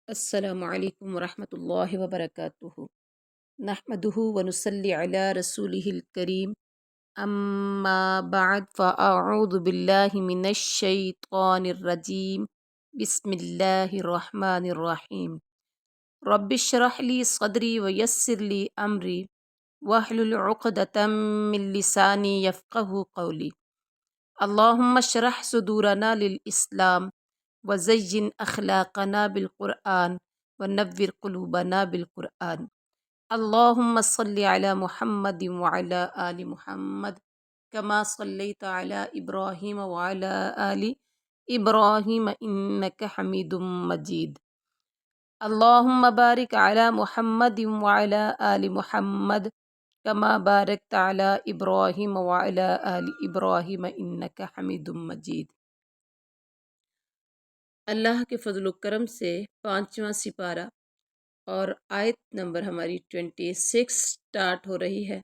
السلام علیکم ورحمۃ اللہ وبرکاتہ نحمدہ ونصلی علی رسولہ الکریم اما بعد فاعوذ باللہ من الشیطان الرجیم بسم اللہ الرحمن الرحیم رب اشرح لی صدری ویسر لی امری واحلل عقدۃ من لسانی یفقہوا قولی اللہم اشرح صدورنا للاسلام وزین اخلاقنا بالقرآن ونور قلوبنا بالقرآن اللہم صلی علی محمد وعلی آل محمد کما صلیت علی ابراہیم وعلی آل ابراہیم انک حمید مجید اللہم بارک علی محمد وعلی آل محمد کما بارکت علی ابراہیم وعلی آل ابراہیم انک حمید مجید۔ اللہ کے فضل و کرم سے 5واں سپارہ اور آیت نمبر ہماری 26 سٹارٹ ہو رہی ہے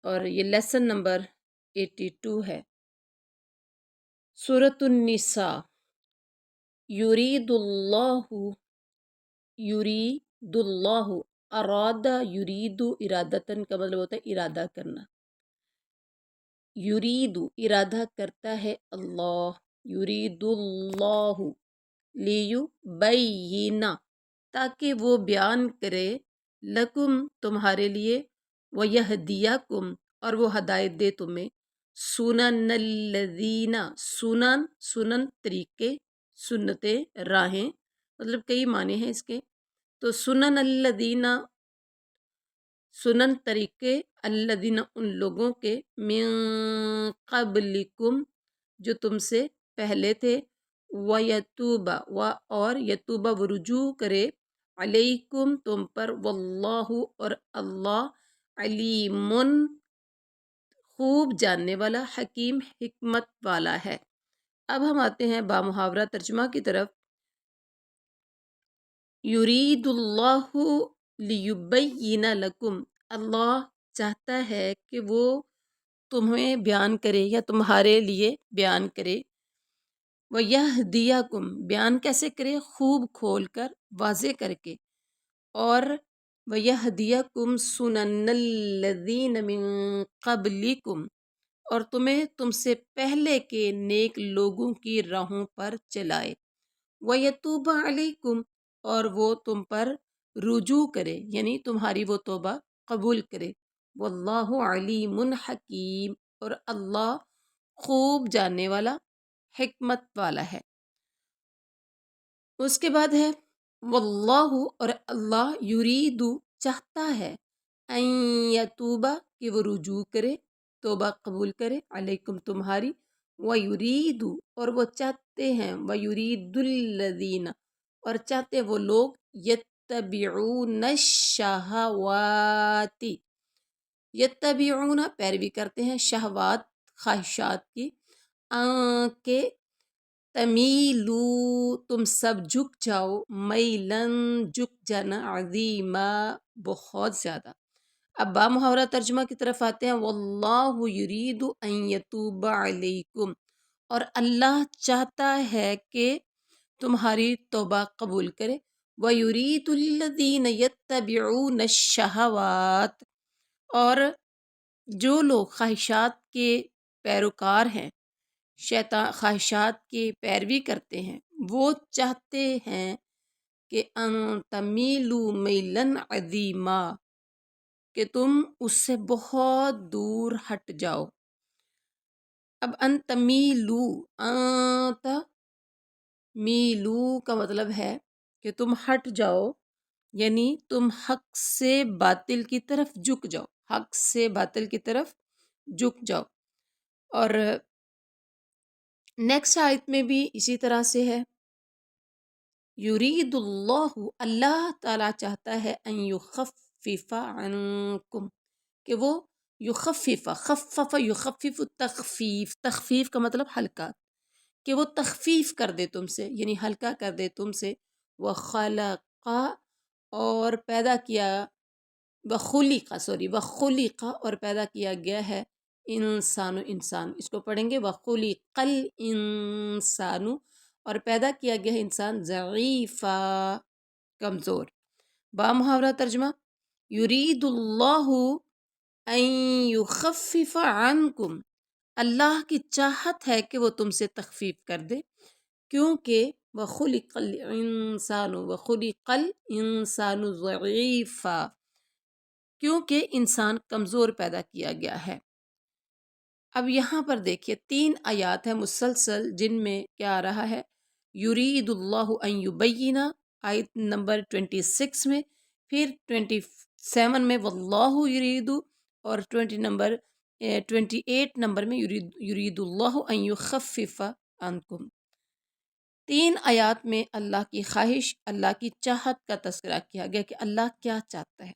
اور یہ لیسن نمبر 82 ہے۔ سورۃ النساء۔ یرید اللہ ارادہ یرید ارادتن کا مطلب ہوتا ہے ارادہ کرنا۔ یرید ارادہ کرتا ہے اللہ، یرید اللہ لیبین تاکہ وہ بیان کرے لکم تمہارے لیے ویہدیکم اور وہ ہدایت دے تمہیں سنن الذین سنن طریقے سنتیں راہیں مطلب کئی معنی ہیں اس کے، تو سنن الذین سنن طریقے الذین ان لوگوں کے من قبلکم جو تم سے پہلے تھے، وَيَتُوبَ اور یتوبہ وہ رجوع کرے علیکم تم پر، واللہ اور اللہ علیم خوب جاننے والا، حکیم حکمت والا ہے۔ اب ہم آتے ہیں بامحاورہ ترجمہ کی طرف۔ یرید اللہ لیبین لکم، اللہ چاہتا ہے کہ وہ تمہیں بیان کرے یا تمہارے لیے بیان کرے، وَيَهْدِيَكُمْ بیان کیسے کرے؟ خوب کھول کر، واضح کر کے، اور وَيَهْدِيَكُمْ سُنَنَ الَّذِينَ مِن قَبْلِكُمْ اور تمہیں تم سے پہلے کے نیک لوگوں کی راہوں پر چلائے، وَيَتُوبَ عَلَيْكُمْ اور وہ تم پر رجوع کرے یعنی تمہاری وہ توبہ قبول کرے، واللہ علیم حکیم اور اللہ خوب جاننے والا، حکمت والا ہے۔ اس کے بعد ہے واللہ اور اللہ یرید چاہتا ہے ان یتوبہ کہ وہ رجوع کرے، توبہ قبول کرے، علیکم تمہاری، ویرید اور وہ چاہتے ہیں، ویرید الذین اور چاہتے وہ لوگ، یتبعون الشہوات یتبعون پیروی کرتے ہیں، شہوات خواہشات کی، کہ تمیلو تم سب جھک جاؤ، میلن جھک جانا، عظیما بہت زیادہ۔ اب بامحاورہ ترجمہ کی طرف آتے ہیں۔ واللہ یرید ان یتوب علیکم اور اللہ چاہتا ہے کہ تمہاری توبہ قبول کرے، وَيُرِيدُ الَّذِينَ يَتَّبِعُونَ الشَّهَوَاتِ اور جو لوگ خواہشات کے پیروکار ہیں، شیطان خواہشات کی پیروی کرتے ہیں، وہ چاہتے ہیں کہ ان تمیلو میلن عظیما کہ تم اس سے بہت دور ہٹ جاؤ۔ اب ان تمیلو میلو کا مطلب ہے کہ تم ہٹ جاؤ، یعنی تم حق سے باطل کی طرف جھک جاؤ، حق سے باطل کی طرف جھک جاؤ۔ اور نیکسٹ آیت میں بھی اسی طرح سے ہے، یرید اللہ اللہ تعالیٰ چاہتا ہے ان یخفف عنکم کہ وہ یخفف، خفف یخفف تخفیف، تخفیف کا مطلب ہلکا، کہ وہ تخفیف کر دے تم سے یعنی ہلکا کر دے تم سے، وخلق اور پیدا کیا، وخلق اور پیدا کیا گیا ہے، انسان اس کو پڑھیں گے وخلق الانسان اور پیدا کیا گیا ہے انسان ضعیفا، کمزور۔ با محاورہ ترجمہ، یرید اللہ ان یخفف عنکم، اللہ کی چاہت ہے کہ وہ تم سے تخفیف کر دے، کیونکہ وخلق الانسان ضعیفا، کیونکہ انسان کمزور پیدا کیا گیا ہے۔ اب یہاں پر دیکھیے 3 آیات ہیں مسلسل جن میں کیا آ رہا ہے، یرید اللہ ان یبین، آیت نمبر 26 میں، پھر 27 میں واللہ یرید، اور 28 نمبر میں یرید اللہ ان یخفف عنکم۔ 3 آیات میں اللہ کی خواہش، اللہ کی چاہت کا تذکرہ کیا گیا کہ اللہ کیا چاہتا ہے۔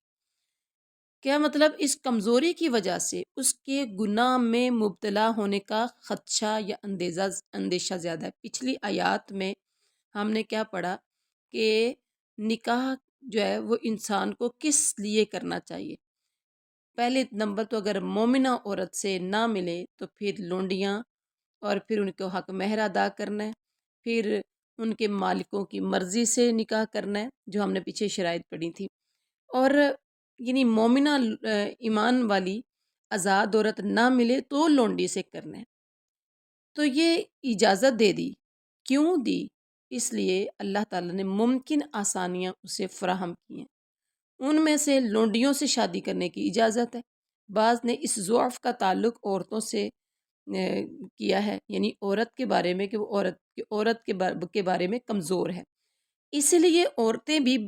کیا مطلب، اس کمزوری کی وجہ سے اس کے گناہ میں مبتلا ہونے کا خدشہ یا اندیشہ زیادہ ہے۔ پچھلی آیات میں ہم نے کیا پڑھا کہ نکاح جو ہے وہ انسان کو کس لیے کرنا چاہیے۔ پہلے نمبر تو اگر مومنہ عورت سے نہ ملے تو پھر لونڈیاں، اور پھر ان کو حق مہر ادا کرنا ہے، پھر ان کے مالکوں کی مرضی سے نکاح کرنا ہے، جو ہم نے پیچھے شرائط پڑھی تھی، اور یعنی مومنہ ایمان والی آزاد عورت نہ ملے تو لونڈی سے کرنا ہے۔ تو یہ اجازت دے دی، کیوں دی؟ اس لیے اللہ تعالیٰ نے ممکن آسانیاں اسے فراہم کی ہیں، ان میں سے لونڈیوں سے شادی کرنے کی اجازت ہے۔ بعض نے اس ضعف کا تعلق عورتوں سے کیا ہے، یعنی عورت کے بارے میں کہ وہ عورت کے بارے میں کمزور ہے، اس لیے عورتیں بھی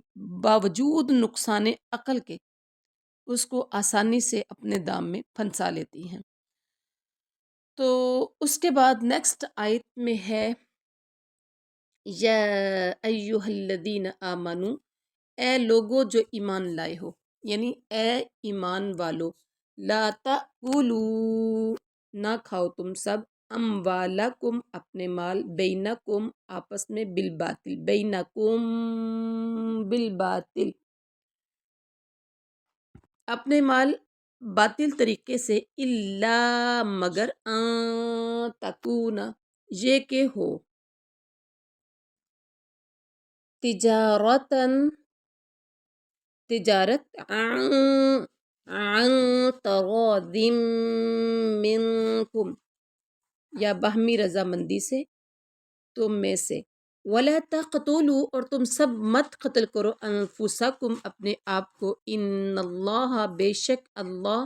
باوجود نقصان عقل کے اس کو آسانی سے اپنے دام میں پھنسا لیتی ہیں۔ تو اس کے بعد نیکسٹ آیت میں ہے یا ایہا الذین آمنو، اے لوگو جو ایمان لائے ہو، یعنی اے ایمان والو، لا تأکلو، نہ کھاؤ تم سب، اموالکم، اپنے مال، بینکم، آپس میں، بالباطل، بینکم بالباطل، اپنے مال باطل طریقے سے، الا، مگر، ان تکون، یہ کہ ہو، تجارت، عن تراض منکم، یا باہمی رضامندی سے تم میں سے، ولا تقتلوا، اور تم سب مت قتل کرو، انفسکم، اپنے آپ کو، ان اللہ، بے شک اللہ،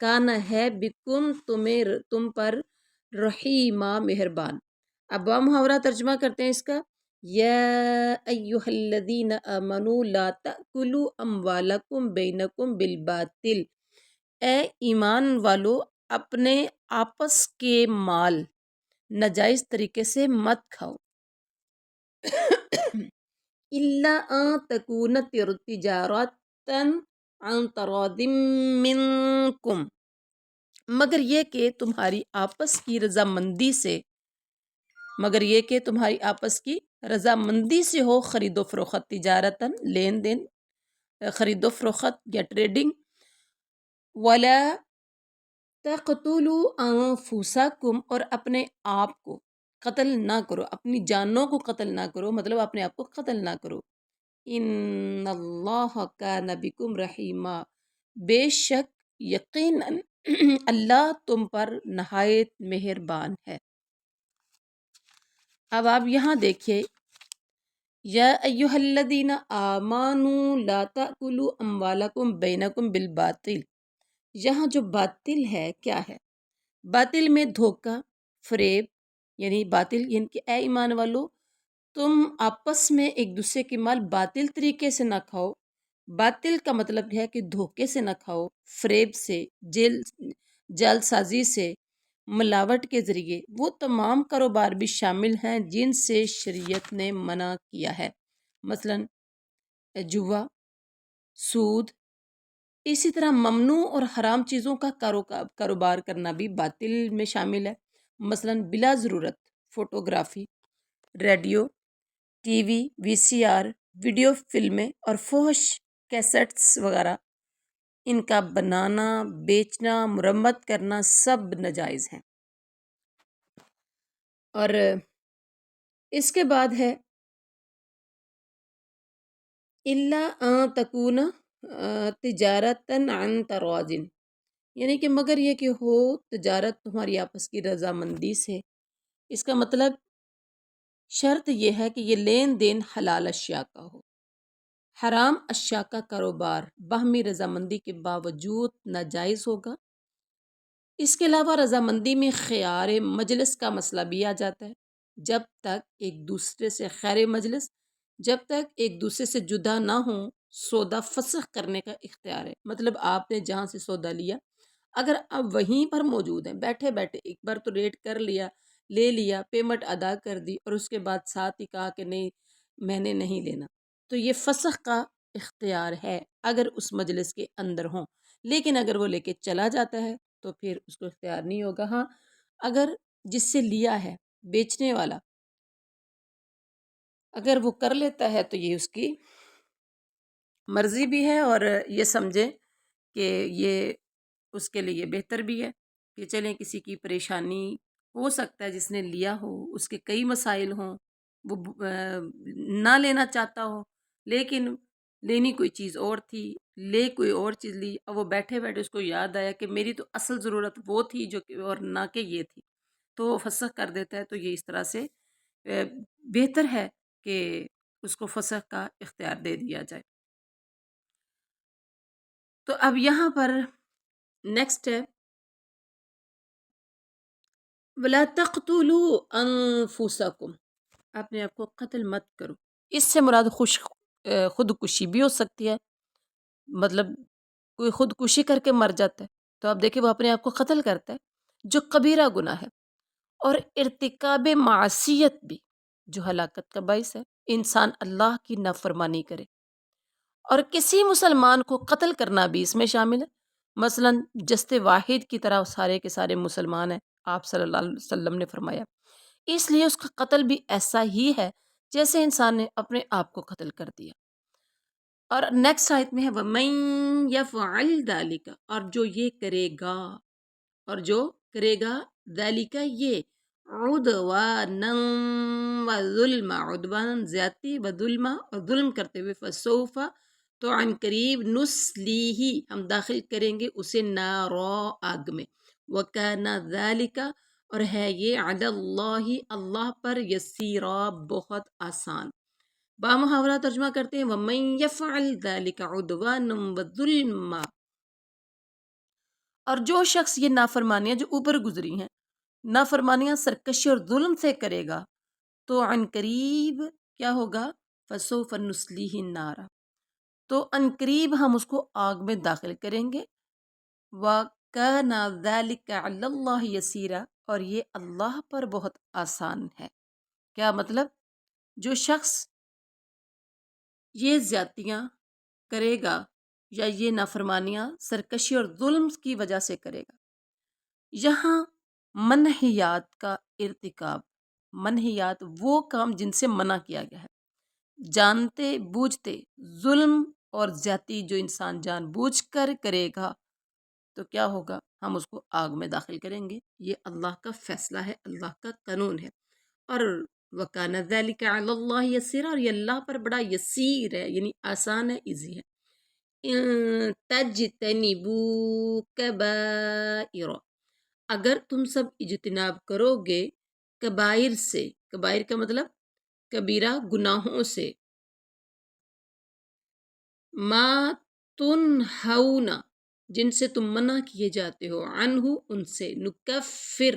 کان، ہے، بکم، تم پر، رحیمہ، مہربان۔ اب محاورہ ترجمہ کرتے ہیں اس کا، یا ایہا الذین آمنوا لا تأکلوا اموالکم بینکم بالباطل، اے ایمان والو، اپنے آپس کے مال ناجائز طریقے سے مت کھاؤ، الا ان تکون تجارت عن تراض منکم، مگر یہ کہ تمہاری آپس کی رضامندی سے، ہو، خرید و فروخت، تجارتاً، لین دین، خرید و فروخت یا ٹریڈنگ، ولا تقتلوا انفسکم، اور اپنے آپ کو قتل نہ کرو، اپنی جانوں کو قتل نہ کرو، مطلب اپنے آپ کو قتل نہ کرو، ان اللہ کان بکم رحیمہ، بے شک یقیناً اللہ تم پر نہایت مہربان ہے۔ اب آپ یہاں دیکھیے، یا ایہا الذین آمنوا لا تأکلوا اموالکم بینکم بالباطل، یہاں جو باطل ہے کیا ہے؟ باطل میں دھوکہ، فریب، یعنی باطل، یعنی کہ اے ایمان والو، تم آپس میں ایک دوسرے کے مال باطل طریقے سے نہ کھاؤ۔ باطل کا مطلب ہے کہ دھوکے سے نہ کھاؤ، فریب سے، جعل سازی سے، ملاوٹ کے ذریعے، وہ تمام کاروبار بھی شامل ہیں جن سے شریعت نے منع کیا ہے، مثلا جوا، سود، اسی طرح ممنوع اور حرام چیزوں کا کاروبار کرنا بھی باطل میں شامل ہے، مثلا بلا ضرورت فوٹوگرافی، ریڈیو، ٹی وی، وی سی آر، ویڈیو فلمیں اور فحش کیسٹس وغیرہ، ان کا بنانا، بیچنا، مرمت کرنا سب ناجائز ہیں۔ اور اس کے بعد ہے اللہ ان تکون تجارتن عن تراضٍ، یعنی کہ مگر یہ کہ ہو تجارت تمہاری آپس کی رضامندی سے۔ اس کا مطلب شرط یہ ہے کہ یہ لین دین حلال اشیاء کا ہو، حرام اشیاء کا کاروبار باہمی رضامندی کے باوجود ناجائز ہوگا۔ اس کے علاوہ رضامندی میں خیار مجلس کا مسئلہ بھی آ جاتا ہے، جب تک ایک دوسرے سے خیر مجلس، جب تک ایک دوسرے سے جدا نہ ہوں، سودا فسخ کرنے کا اختیار ہے۔ مطلب آپ نے جہاں سے سودا لیا، اگر آپ وہیں پر موجود ہیں، بیٹھے بیٹھے ایک بار تو ریٹ کر لیا، لے لیا، پیمنٹ ادا کر دی، اور اس کے بعد ساتھ ہی کہا کہ نہیں میں نے نہیں لینا، تو یہ فسخ کا اختیار ہے اگر اس مجلس کے اندر ہوں۔ لیکن اگر وہ لے کے چلا جاتا ہے تو پھر اس کو اختیار نہیں ہوگا۔ ہاں، اگر جس سے لیا ہے بیچنے والا اگر وہ کر لیتا ہے تو یہ اس کی مرضی بھی ہے، اور یہ سمجھے کہ یہ اس کے لیے بہتر بھی ہے کہ چلیں کسی کی پریشانی ہو سکتا ہے، جس نے لیا ہو اس کے کئی مسائل ہوں، وہ نہ لینا چاہتا ہو، لیکن لینی کوئی چیز اور تھی، لے کوئی اور چیز لی، اور وہ بیٹھے بیٹھے اس کو یاد آیا کہ میری تو اصل ضرورت وہ تھی جو کہ اور نہ کہ یہ تھی، تو وہ فسخ کر دیتا ہے۔ تو یہ اس طرح سے بہتر ہے کہ اس کو فسخ کا اختیار دے دیا جائے۔ تو اب یہاں پر نیکسٹ ہے وَلَا تَقْتُلُوا أَنفُسَكُمْ، اپنے آپ کو قتل مت کرو۔ اس سے مراد خودکشی بھی ہو سکتی ہے، مطلب کوئی خودکشی کر کے مر جاتا ہے تو آپ دیکھیں وہ اپنے آپ کو قتل کرتا ہے، جو کبیرہ گناہ ہے، اور ارتکاب معصیت بھی جو ہلاکت کا باعث ہے، انسان اللہ کی نافرمانی کرے، اور کسی مسلمان کو قتل کرنا بھی اس میں شامل ہے۔ مثلا جست واحد کی طرح سارے کے سارے مسلمان ہیں، آپ صلی اللہ علیہ وسلم نے فرمایا، اس لیے اس کا قتل بھی ایسا ہی ہے جیسے انسان نے اپنے آپ کو قتل کر دیا۔ اور نیکسٹ آیت میں ہے وَمَن يَفْعَلْ ذَلِكَ، اور جو یہ کرے گا، اور جو کرے گا ذَلِكَ یہ عُدْوَانًا وَظُلْمًا، عدوان زیادتی، وظلم اور ظلم کرتے ہوئے، فَسَوْفَ تو عن قریب، نُسْلِيهِ ہم داخل کریں گے اسے، نارا آگ میں، وَكَانَ ذَلِكَ اور ہے یہ علی اللہ اللہ پر، یسیرا بہت آسان۔ بامحاورہ ترجمہ کرتے ہیں وَمَن يَفْعَلْ ذَلِكَ عُدْوَانًا وَظُلْمًا، اور جو شخص یہ نافرمانیاں جو اوپر گزری ہیں، نافرمانیاں سرکشی اور ظلم سے کرے گا، تو عن قریب کیا ہوگا، فَسَوْفَ نُصْلِيهِ النَّارَ، تو عن قریب ہم اس کو آگ میں داخل کریں گے، وَكَانَ ذَلِكَ عَلَى اللَّهِ يَسِيرًا، اور یہ اللہ پر بہت آسان ہے۔ کیا مطلب، جو شخص یہ زیادتیاں کرے گا یا یہ نافرمانیاں سرکشی اور ظلم کی وجہ سے کرے گا، یہاں منہیات کا ارتکاب، منہیات وہ کام جن سے منع کیا گیا ہے، جانتے بوجھتے ظلم اور زیادتی جو انسان جان بوجھ کر کرے گا تو کیا ہوگا، ہم اس کو آگ میں داخل کریں گے۔ یہ اللہ کا فیصلہ ہے، اللہ کا قانون ہے، اور وَكَانَ ذَلِكَ عَلَى اللَّهِ يَسِيرًا، اور یہ اللہ پر بڑا یسیر ہے، یعنی آسان ہے، ایزی ہے۔ إِن تَجْتَنِبُوا كَبَائِرَ، اگر تم سب اجتناب کرو گے کبائر سے، کبائر کا مطلب کبیرہ گناہوں سے، ما تنہون جن سے تم منع کیے جاتے ہو، عنہ ان سے، نکفر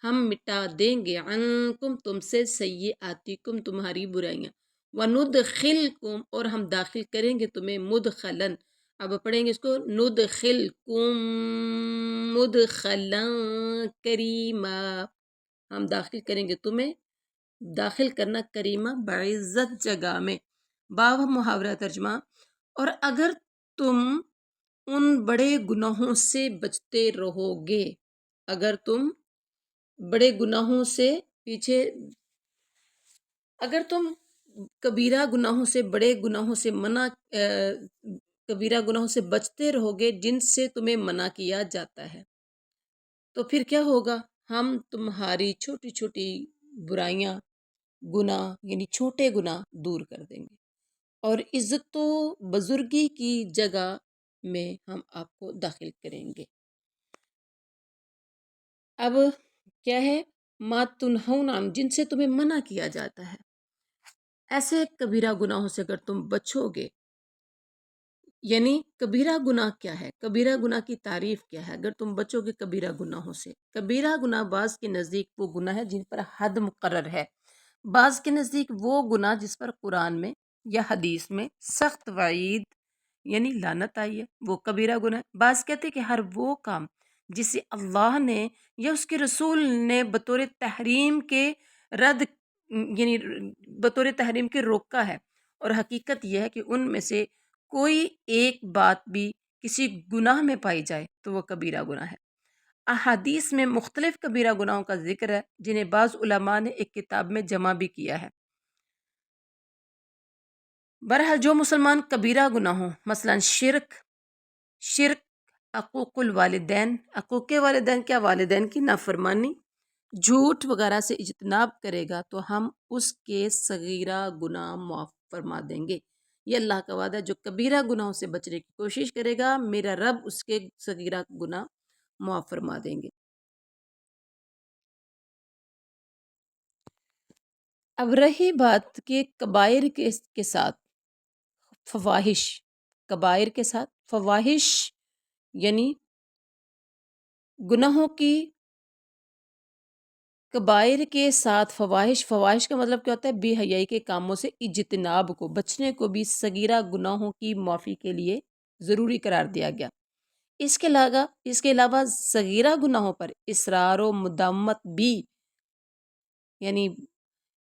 ہم مٹا دیں گے، عنکم تم سے، سیئاتکم تمہاری برائیاں، وندخلکم اور ہم داخل کریں گے تمہیں، مدخلن، اب پڑھیں گے اس کو، ندخلکم مدخلا کریما، ہم داخل کریں گے تمہیں، داخل کرنا کریمہ بعزت جگہ میں۔ باب محاورہ ترجمہ، اور اگر تم ان بڑے گناہوں سے بچتے رہو گے، اگر تم بڑے گناہوں سے پیچھے، اگر تم کبیرہ گناہوں سے، بڑے گناہوں سے کبیرہ گناہوں سے بچتے رہو گے جن سے تمہیں منع کیا جاتا ہے، تو پھر کیا ہوگا، ہم تمہاری چھوٹی چھوٹی برائیاں گناہ یعنی چھوٹے گناہ دور کر دیں گے، اور عزت و بزرگی کی جگہ میں ہم آپ کو داخل کریں گے۔ اب کیا ہے؟ ما تنہون عن، جن سے تمہیں منع کیا جاتا ہے، ایسے کبیرہ گناہوں سے اگر تم بچو گے، یعنی کبیرہ گناہ کیا ہے، کبیرہ گناہ کی تعریف کیا ہے؟ اگر تم بچو گے کبیرہ گناہوں سے، کبیرہ گناہ بعض کے نزدیک وہ گناہ ہے جن پر حد مقرر ہے، بعض کے نزدیک وہ گناہ جس پر قرآن میں یا حدیث میں سخت وعید یعنی لعنت آئی ہے، وہ کبیرہ گناہ ہے۔ بعض کہتے کہ ہر وہ کام جسے اللہ نے یا اس کے رسول نے بطور تحریم کے رد یعنی بطور تحریم کے روکا ہے، اور حقیقت یہ ہے کہ ان میں سے کوئی ایک بات بھی کسی گناہ میں پائی جائے تو وہ کبیرہ گناہ ہے۔ احادیث میں مختلف کبیرہ گناہوں کا ذکر ہے، جنہیں بعض علماء نے ایک کتاب میں جمع بھی کیا ہے۔ بہرحال جو مسلمان کبیرہ گناہوں مثلا شرک، عقوق الوالدین، عقوق والدین کیا؟ والدین کی نافرمانی، جھوٹ وغیرہ سے اجتناب کرے گا تو ہم اس کے صغیرہ گناہ معاف فرما دیں گے۔ یہ اللہ کا وعدہ ہے، جو کبیرہ گناہوں سے بچنے کی کوشش کرے گا میرا رب اس کے صغیرہ گناہ معاف فرما دیں گے۔ اب رہی بات کہ کبائر کے ساتھ فواہش، کبائر کے ساتھ فواہش یعنی گناہوں کی، کبائر کے ساتھ فواہش، فواہش کا مطلب کیا ہوتا ہے؟ بے حیائی کے کاموں سے اجتناب کو، بچنے کو بھی صغیرہ گناہوں کی معافی کے لیے ضروری قرار دیا گیا۔ اس کے علاوہ صغیرہ گناہوں پر اصرار و مداومت بھی، یعنی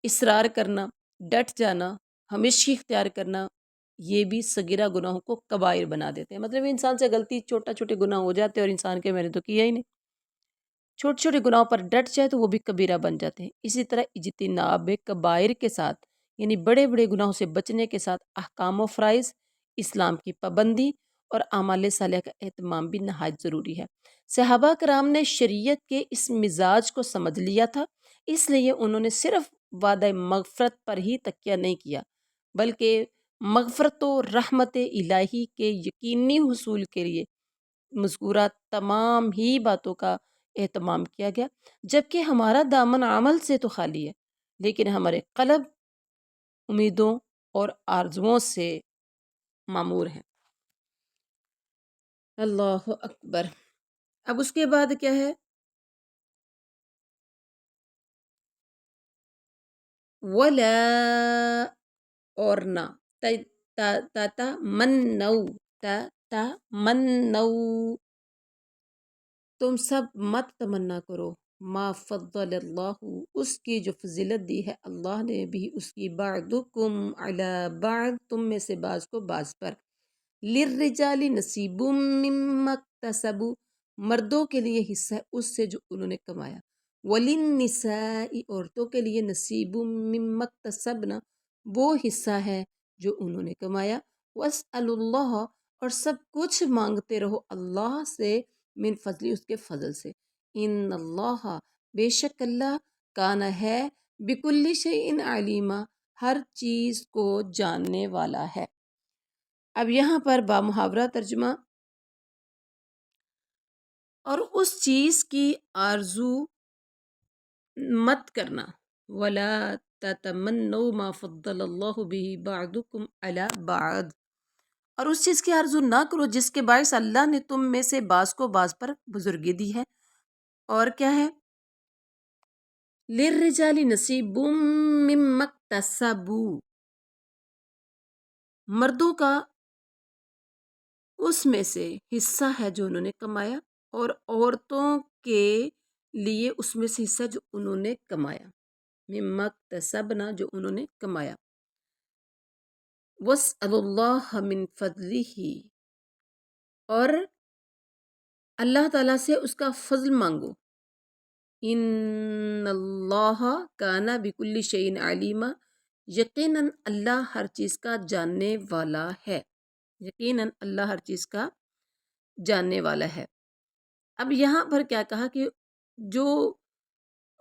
اصرار کرنا، ڈٹ جانا، ہمیشہ اختیار کرنا، یہ بھی صغیرہ گناہوں کو کبائر بنا دیتے ہیں۔ مطلب انسان سے غلطی چھوٹے گناہ ہو جاتے ہیں اور انسان کے میں نے تو کیا ہی نہیں، چھوٹے چھوٹے گناہوں پر ڈٹ جائے تو وہ بھی کبیرہ بن جاتے ہیں۔ اسی طرح اجتناب کبائر کے ساتھ یعنی بڑے بڑے گناہوں سے بچنے کے ساتھ احکام و فرائض، اسلام کی پابندی اور اعمال صالحہ کا اہتمام بھی نہایت ضروری ہے۔ صحابہ کرام نے شریعت کے اس مزاج کو سمجھ لیا تھا، اس لیے انہوں نے صرف وعدہ مغفرت پر ہی تکیہ نہیں کیا، بلکہ مغفرت و رحمت الہی کے یقینی حصول کے لیے مذکورہ تمام ہی باتوں کا اہتمام کیا گیا۔ جبکہ ہمارا دامن عمل سے تو خالی ہے، لیکن ہمارے قلب امیدوں اور آرزوؤں سے معمور ہیں۔ اللہ اکبر۔ اب اس کے بعد کیا ہے؟ ولا، اور نہ، تمنو، تم سب مت تمنا کرو، ما فضل اللہ، اس کی جو فضیلت دی ہے اللہ نے بھی، اس کی بعضکم علی بعض، تم میں سے بعض کو بعض پر، للرجال نصیب مما اکتسبوا، مردوں کے لیے حصہ ہے اس سے جو انہوں نے کمایا، وللنساء، عورتوں کے لیے نصیب مما اکتسبنا، وہ حصہ ہے جو انہوں نے کمایا، واسألوا اللہ، اور سب کچھ مانگتے رہو اللہ سے، من فضلی، اس کے فضل سے، ان اللہ، بے شک اللہ، کان ہے، بکل شیء علیما، ہر چیز کو جاننے والا ہے۔ اب یہاں پر با محاورہ ترجمہ، اور اس چیز کی آرزو مت کرنا، ولا تتمنوا ما فضل اللہ به بعضکم علی بعض، اور اس چیز کی آرزو نہ کرو جس کے باعث اللہ نے تم میں سے بعض کو بعض پر بزرگی دی ہے۔ اور کیا ہے؟ للرجال نصیب مما اکتسبوا، مردوں کا اس میں سے حصہ ہے جو انہوں نے کمایا، اور عورتوں کے لیے اس میں سے حصہ جو انہوں نے کمایا، مما اکتسبنا، جو انہوں نے کمایا، واسألوا اللہ من فضلہ، اور اللہ تعالیٰ سے اس کا فضل مانگو، ان اللہ کان بکل شیء علیما، یقیناً اللہ ہر چیز کا جاننے والا ہے، یقیناً اللہ ہر چیز کا جاننے والا ہے۔ اب یہاں پر کیا کہا کہ جو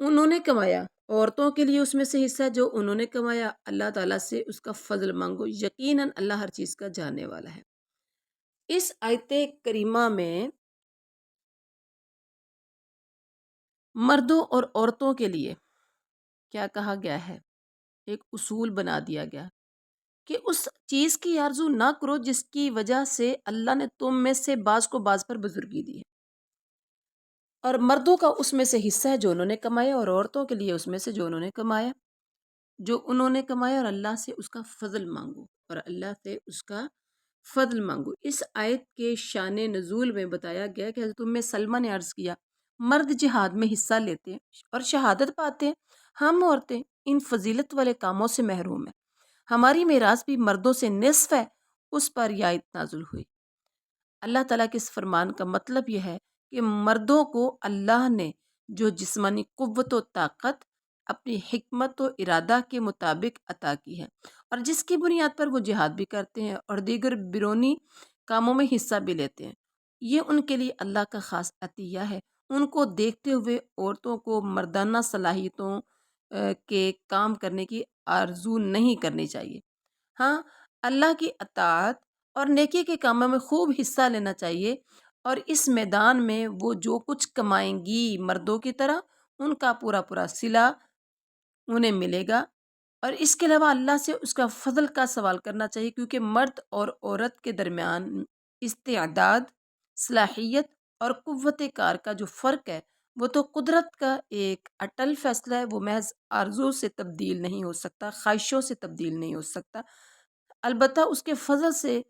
انہوں نے کمایا، عورتوں کے لیے اس میں سے حصہ جو انہوں نے کمایا، اللہ تعالیٰ سے اس کا فضل مانگو، یقیناً اللہ ہر چیز کا جاننے والا ہے۔ اس آیت کریمہ میں مردوں اور عورتوں کے لیے کیا کہا گیا ہے؟ ایک اصول بنا دیا گیا کہ اس چیز کی آرزو نہ کرو جس کی وجہ سے اللہ نے تم میں سے بعض کو بعض پر بزرگی دی ہے، اور مردوں کا اس میں سے حصہ ہے جو انہوں نے کمایا، اور عورتوں کے لیے اس میں سے جو انہوں نے کمایا، جو انہوں نے کمایا، اور اللہ سے اس کا فضل مانگو، اور اللہ سے اس کا فضل مانگو۔ اس آیت کے شان نزول میں بتایا گیا کہ حضرت ام سلمہ نے عرض کیا، مرد جہاد میں حصہ لیتے ہیں اور شہادت پاتے ہیں، ہم عورتیں ان فضیلت والے کاموں سے محروم ہیں، ہماری میراث بھی مردوں سے نصف ہے۔ اس پر یہ آیت نازل ہوئی۔ اللہ تعالیٰ کے اس فرمان کا مطلب یہ ہے کہ مردوں کو اللہ نے جو جسمانی قوت و طاقت اپنی حکمت و ارادہ کے مطابق عطا کی ہے، اور جس کی بنیاد پر وہ جہاد بھی کرتے ہیں اور دیگر بیرونی کاموں میں حصہ بھی لیتے ہیں، یہ ان کے لیے اللہ کا خاص عطیہ ہے۔ ان کو دیکھتے ہوئے عورتوں کو مردانہ صلاحیتوں کے کام کرنے کی آرزو نہیں کرنی چاہیے۔ ہاں، اللہ کی اطاعت اور نیکی کے کاموں میں خوب حصہ لینا چاہیے، اور اس میدان میں وہ جو کچھ کمائیں گی مردوں کی طرح، ان کا پورا پورا صلہ انہیں ملے گا، اور اس کے علاوہ اللہ سے اس کا فضل کا سوال کرنا چاہیے، کیونکہ مرد اور عورت کے درمیان استعداد، صلاحیت اور قوت کار کا جو فرق ہے وہ تو قدرت کا ایک اٹل فیصلہ ہے، وہ محض آرزو سے تبدیل نہیں ہو سکتا، خواہشوں سے تبدیل نہیں ہو سکتا، البتہ اس کے فضل سے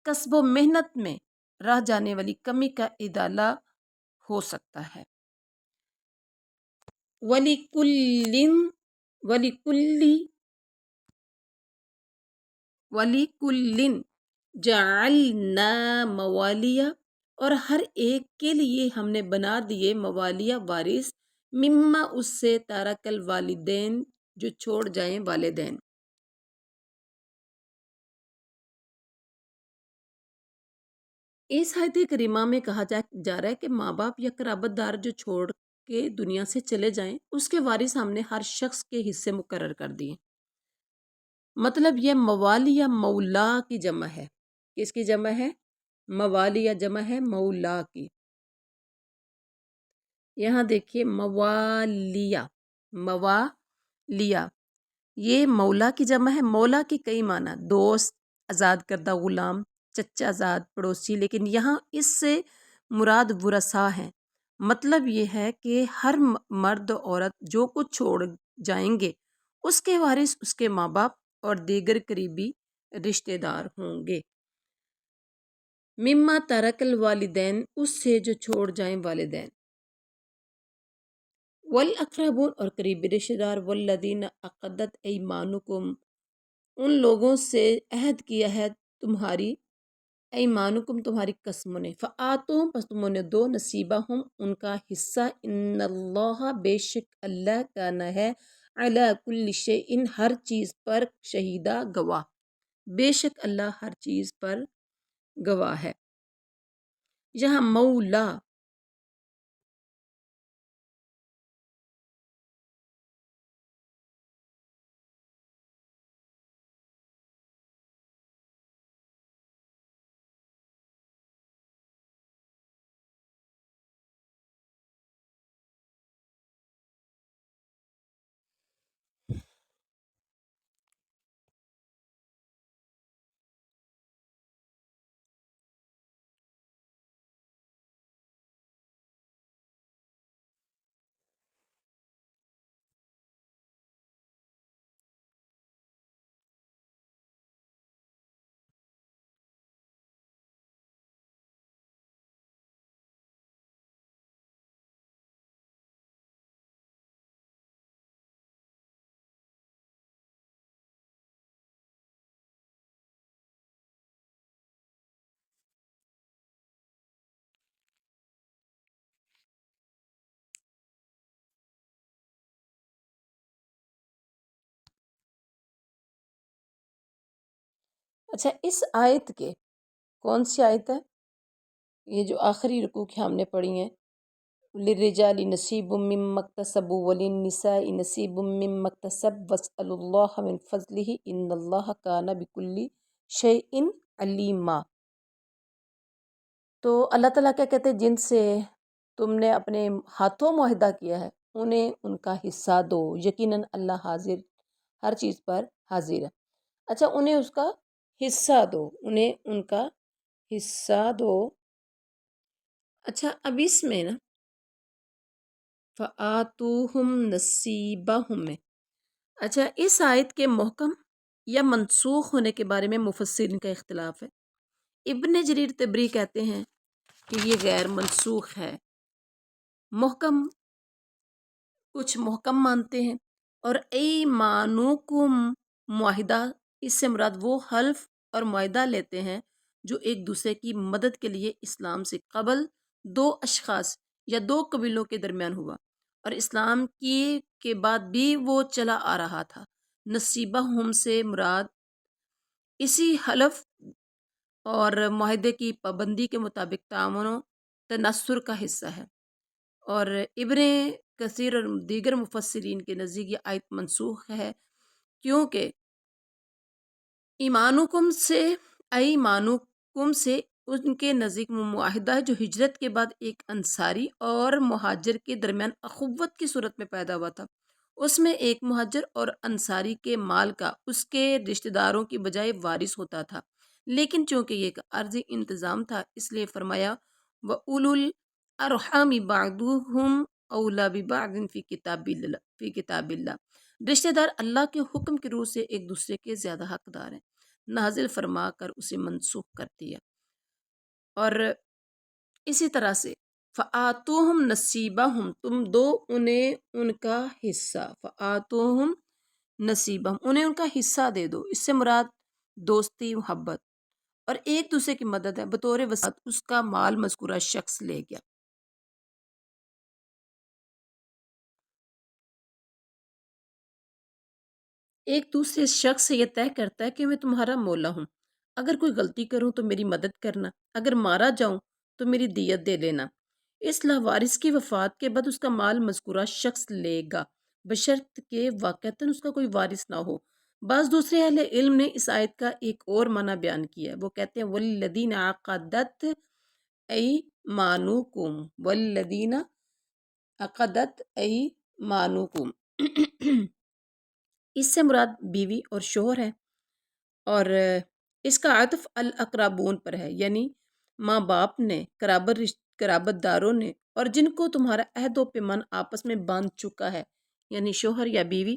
کسب و محنت میں رہ جانے والی کمی کا ازالہ ہو سکتا ہے۔ وَلِكُلٍّ وَلِكُلِّ وَلِكُلٍّ جَعَلْنَا مَوَالِيَ، اور ہر ایک کے لیے ہم نے بنا دیے موالیہ وارث، مما اس سے تارک الوالدین جو چھوڑ جائیں والدین۔ اس آیت کریمہ میں کہا جا رہا ہے کہ ماں باپ یا قرابت دار جو چھوڑ کے دنیا سے چلے جائیں، اس کے وارث ہم نے ہر شخص کے حصے مقرر کر دیے۔ مطلب یہ موالی یا مولا کی جمع ہے۔ کس کی جمع ہے؟ موالی یا جمع ہے مولا کی۔ یہاں دیکھیے موالیہ، موالیہ، یہ مولا کی جمع ہے۔ مولا کے کئی معنی، دوست، آزاد کردہ غلام، چچا زاد، پڑوسی، لیکن یہاں اس سے مراد ورثاء ہیں۔ مطلب یہ ہے کہ ہر مرد عورت جو کچھ چھوڑ جائیں گے، اس کے وارث اس کے ماں باپ اور دیگر قریبی رشتہ دار ہوں گے۔ مما ترک الوالدین، اس سے جو چھوڑ جائیں والدین، والاقربون، اور قریبی رشتہ دار، والذین عقدت ایمانکم، ان لوگوں سے عہد کیا ہے تمہاری، ایمانکم تمہاری قسموں نے، فآتوہم، پس تم انہیں دو، نصیبہم ان کا حصہ، ان اللہ، بے شک اللہ، کان ہے، علی کل شیء، ہر چیز پر، شہیدہ، گواہ، بے شک اللہ ہر چیز پر گواہ ہے۔ یہاں مولا، اچھا، اس آیت کے کون سی آیت ہے؟ یہ جو آخری رکوع کی ہم نے پڑھی ہیں، للرجال نصیب مما اکتسبوا وللنساء نصیب مما اکتسب واسألوا اللہ من فضلہ ان اللہ کان بکل شیء علیما۔ تو اللہ تعالیٰ کیا کہتے ہیں، جن سے تم نے اپنے ہاتھوں معاہدہ کیا ہے انہیں ان کا حصہ دو، یقیناً اللہ حاضر ہر چیز پر حاضر ہے۔ اچھا، انہیں اس کا حصہ دو، انہیں ان کا حصہ دو۔ اچھا، اب اس میں نا فآتوہم نصیبہم میں، اچھا اس آیت کے محکم یا منسوخ ہونے کے بارے میں مفسرین کا اختلاف ہے۔ ابن جریر طبری کہتے ہیں کہ یہ غیر منسوخ ہے، محکم کچھ محکم مانتے ہیں، اور ایمانکم معاہدہ، اس سے مراد وہ حلف اور معاہدہ لیتے ہیں جو ایک دوسرے کی مدد کے لیے اسلام سے قبل دو اشخاص یا دو قبیلوں کے درمیان ہوا اور اسلام کے بعد بھی وہ چلا آ رہا تھا۔ نصیبہ ہم سے مراد اسی حلف اور معاہدے کی پابندی کے مطابق تعاون و تناصر کا حصہ ہے، اور ابن کثیر اور دیگر مفسرین کے نزدیک یہ آیت منسوخ ہے، کیونکہ ایمانکم سے ان کے نزدیک معاہدہ ہے جو ہجرت کے بعد ایک انصاری اور مہاجر کے درمیان اخوت کی صورت میں پیدا ہوا تھا۔ اس میں ایک مہاجر اور انصاری کے مال کا اس کے رشتہ داروں کی بجائے وارث ہوتا تھا، لیکن چونکہ یہ ایک عارضی انتظام تھا اس لیے فرمایا وَأُولُو الْأَرْحَامِ بَعْضُهُمْ أَوْلَىٰ بِبَعْضٍ فِي کتاب اللہ، رشتہ دار اللہ کے حکم کی روح سے ایک دوسرے کے زیادہ حقدار ہیں، نازل فرما کر اسے منسوخ کر دیا۔ اور اسی طرح سے فآتوہم نصیبہم، تم دو انہیں ان کا حصہ، فآتوہم نصیبہم، انہیں ان کا حصہ دے دو، اس سے مراد دوستی، محبت اور ایک دوسرے کی مدد ہے۔ بطور وسعت اس کا مال مذکورہ شخص لے گیا۔ ایک دوسرے شخص سے یہ طے کرتا ہے کہ میں تمہارا مولا ہوں، اگر کوئی غلطی کروں تو میری مدد کرنا، اگر مارا جاؤں تو میری دیت دے لینا۔ اس لاوارث کی وفات کے بعد اس کا مال مذکورہ شخص لے گا، بشرط کہ واقعتاً اس کا کوئی وارث نہ ہو۔ بعض دوسرے اہل علم نے اس آیت کا ایک اور معنی بیان کیا ہے، وہ کہتے ہیں والذین عقدت ایمانکم، والذین عقدت ایمانکم، اس سے مراد بیوی اور شوہر ہے، اور اس کا عطف الاقربون پر ہے، یعنی ماں باپ نے، قرابت داروں نے، اور جن کو تمہارا عہد و پیمان آپس میں باندھ چکا ہے، یعنی شوہر یا بیوی،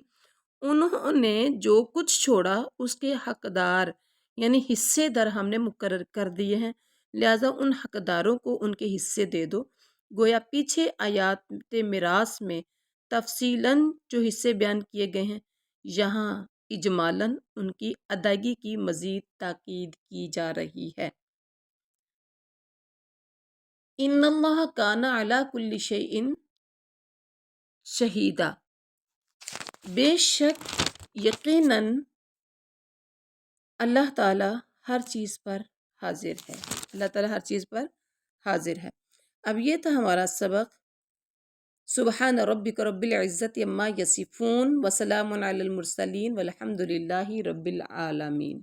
انہوں نے جو کچھ چھوڑا اس کے حقدار یعنی حصے در ہم نے مقرر کر دیے ہیں، لہٰذا ان حقداروں کو ان کے حصے دے دو۔ گویا پیچھے آیات میراث میں تفصیلاً جو حصے بیان کیے گئے ہیں، یہاں اجمالاً ان کی ادائیگی کی مزید تاکید کی جا رہی ہے۔ ان اللہ کان علی کل شیء شہیدا، بے شک یقیناً اللہ تعالیٰ ہر چیز پر حاضر ہے، اللہ تعالیٰ ہر چیز پر حاضر ہے۔ اب یہ تھا ہمارا سبق۔ سبحان ربک رب العزت عما یصفون وسلام علی المرسلین والحمد للہ رب العالمین۔